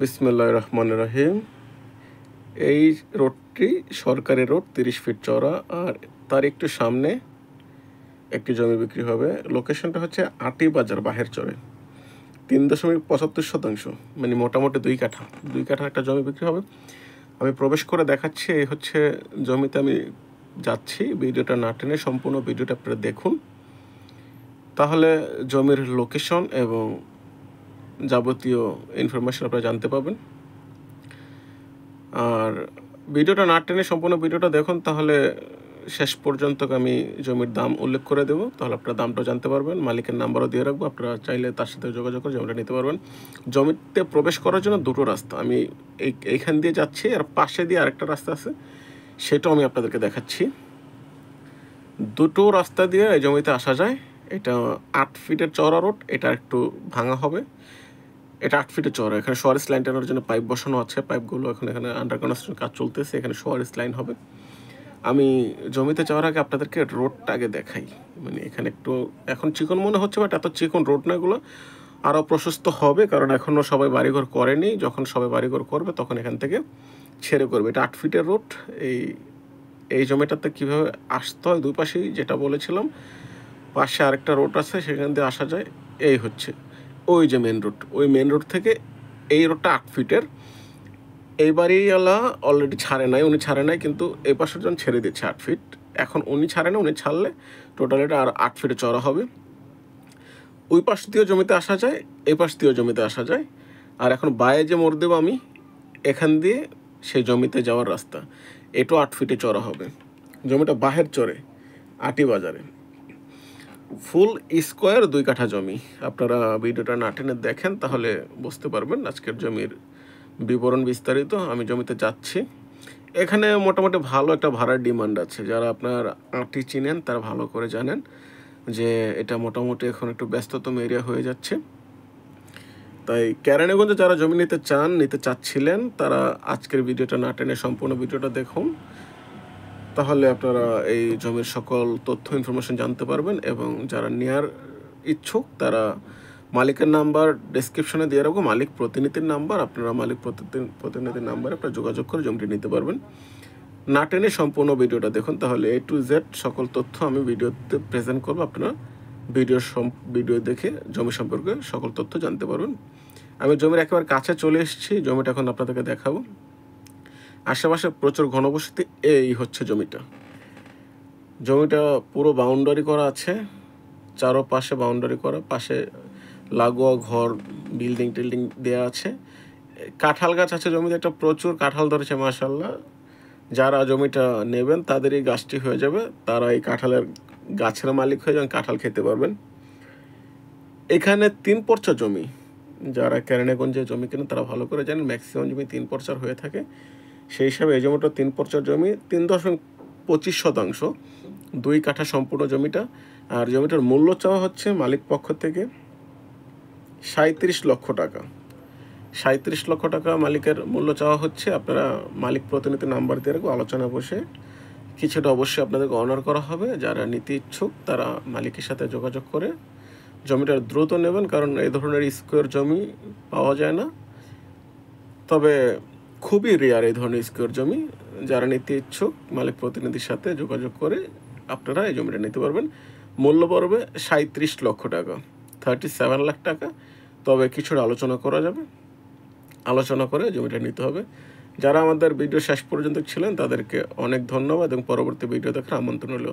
বিসমিল্লাহির রহমানির রহিম। এই রোডটি সরকারি রোড, 30 ফিট চওড়া, আর তার একটু সামনে একটি জমি বিক্রি হবে। লোকেশনটা হচ্ছে আটি বাজার, বাহের চরে, 3.75%, মানে মোটামুটি 2 কাঠা একটা জমি বিক্রি হবে। আমি প্রবেশ করে দেখাচ্ছি, এই হচ্ছে জমিতে আমি যাচ্ছি। ভিডিওটা না টেনে সম্পূর্ণ ভিডিওটা আপনারা দেখুন, তাহলে জমির লোকেশন এবং যাবতীয় ইনফরমেশন আপনারা জানতে পাবেন। আর ভিডিওটা না টেনে সম্পূর্ণ ভিডিওটা দেখুন, তাহলে শেষ পর্যন্ত আমি জমির দাম উল্লেখ করে দেবো, তাহলে আপনারা দামটাও জানতে পারবেন। মালিকের নাম্বারও দিয়ে রাখবো, আপনারা চাইলে তার সাথে যোগাযোগ করে জমিটা নিতে পারবেন। জমিতে প্রবেশ করার জন্য দুটো রাস্তা, আমি এইখান দিয়ে যাচ্ছি, আর পাশে দিয়ে আরেকটা রাস্তা আছে, সেটাও আমি আপনাদেরকে দেখাচ্ছি। দুটো রাস্তা দিয়ে এই জমিতে আসা যায়। এটা 8 ফিটের চওড়া রোড, এটা একটু ভাঙা হবে। এটা 8 ফিটের চওড়া। এখানে শোয়ারেজ লাইন টানার জন্য পাইপ বসানো আছে, পাইপগুলো এখানে আন্ডার কনস্ট্রাকশন কাজ চলতেছে, এখানে শোয়ারেজ লাইন হবে। আমি জমিতে যাওয়ার আগে আপনাদেরকে রোডটা আগে দেখাই। মানে এখানে একটু এখন চিকন মনে হচ্ছে, বাট এত চিকন রোড না, এগুলো আরও প্রশস্ত হবে, কারণ এখনও সবাই বাড়িঘর করেনি। যখন সবাই বাড়িঘর করবে তখন এখান থেকে ছেড়ে করবে। এটা 8 ফিটের রোড। এই জমিটাতে কীভাবে আসতে হয়, দুই পাশেই যেটা বলেছিলাম, পাশে আরেকটা রোড আছে, সেখান দিয়ে আসা যায়। এই হচ্ছে ওই যে মেন রোড, ওই মেন রোড থেকে এই রোডটা 8 ফিটের। এই বাড়িওয়ালা অলরেডি উনি ছাড়ে নাই, কিন্তু এই পাশের জন ছেড়ে দিচ্ছে 8 ফিট। এখন উনি ছাড়ে না, উনি ছাড়লে টোটাল এটা আর 8 ফিটে চড়া হবে। ওই পাশ দিয়েও জমিতে আসা যায়, এই পাশ দিয়েও জমিতে আসা যায়। আর এখন বায়ে যে মোড় দেবো আমি, এখান দিয়ে সেই জমিতে যাওয়ার রাস্তা, এটাও 8 ফিটে চড়া হবে। জমিটা বাহের চরে, আটি বাজারে, ফুল স্কোয়ার 2 কাঠা জমি। আপনারা ভিডিওটা না টেনে দেখেন, তাহলে বুঝতে পারবেন আজকের জমির বিবরণ বিস্তারিত। আমি জমিতে যাচ্ছি। এখানে মোটামুটি ভালো একটা ভাড়ার ডিমান্ড আছে। যারা আপনার আটি চিনেন তারা ভালো করে জানেন যে এটা মোটামুটি এখন একটু ব্যস্ততম এরিয়া হয়ে যাচ্ছে। তাই কেরানীগঞ্জে যারা জমি নিতে চাচ্ছিলেন, তারা আজকের ভিডিওটা না টেনে সম্পূর্ণ ভিডিওটা দেখুন, তাহলে আপনারা এই জমির সকল তথ্য ইনফরমেশন জানতে পারবেন। এবং যারা নেওয়ার ইচ্ছুক, তারা মালিকের নাম্বার ডেসক্রিপশনে দিয়ে রাখবো, মালিক প্রতিনিধির নাম্বার। আপনারা মালিক প্রতিনিধির নাম্বারে আপনারা যোগাযোগ করে জমিটি নিতে পারবেন। না টেনে সম্পূর্ণ ভিডিওটা দেখুন, তাহলে A to Z সকল তথ্য আমি ভিডিওতে প্রেজেন্ট করবো। আপনারা ভিডিও দেখে জমি সম্পর্কে সকল তথ্য জানতে পারবেন। আমি জমির একেবারে কাছে চলে এসেছি, জমিটা এখন আপনাদেরকে দেখাবো। আশেপাশে প্রচুর ঘনবসতি। এই হচ্ছে জমিটা পুরো বাউন্ডারি করা আছে, চারোপাশে বাউন্ডারি করা, পাশে লাগোয়া ঘর, বিল্ডিং টিল্ডিং দেওয়া আছে। কাঁঠাল গাছ আছে জমিতে, একটা প্রচুর কাঁঠাল ধরেছে মাশাআল্লাহ। যারা জমিটা নেবেন তাদের এই গাছটি হয়ে যাবে, তারা এই কাঁঠালের গাছের মালিক হয়ে যাবেন, কাঁঠাল খেতে পারবেন। এখানে 3 পর্চা জমি। যারা কেরানীগঞ্জে জমি কেনেন তারা ভালো করে জানেন, ম্যাক্সিমাম জমি 3 পর্চার হয়ে থাকে। সেই হিসাবে এই জমিটা 3 পর্চার জমি, 3.25%, 2 কাঠা সম্পূর্ণ জমিটা। আর জমিটার মূল্য চাওয়া হচ্ছে মালিক পক্ষ থেকে 37 লক্ষ টাকা। 37 লক্ষ টাকা মালিকের মূল্য চাওয়া হচ্ছে। আপনারা মালিক প্রতিনিধি নাম্বার দিয়ে রাখবো, আলোচনা বসে কিছুটা অবশ্যই আপনাদেরকে অনার করা হবে। যারা নিতে ইচ্ছুক তারা মালিকের সাথে যোগাযোগ করে জমিটা দ্রুত নেবেন, কারণ এই ধরনের স্কোয়ার জমি পাওয়া যায় না। তবে খুবই রেয়ার এই ধরনের স্কোয়ার জমি। যারা নিতে ইচ্ছুক মালিক প্রতিনিধির সাথে যোগাযোগ করে আপনারা এই জমিটা নিতে পারবেন। মূল্য পড়বে 37 লক্ষ টাকা, 37 লাখ টাকা। তবে কিছুটা আলোচনা করা যাবে, আলোচনা করে জমিটা নিতে হবে। যারা আমাদের ভিডিও শেষ পর্যন্ত ছিলেন তাদেরকে অনেক ধন্যবাদ এবং পরবর্তী ভিডিও দেখার আমন্ত্রণ হলো।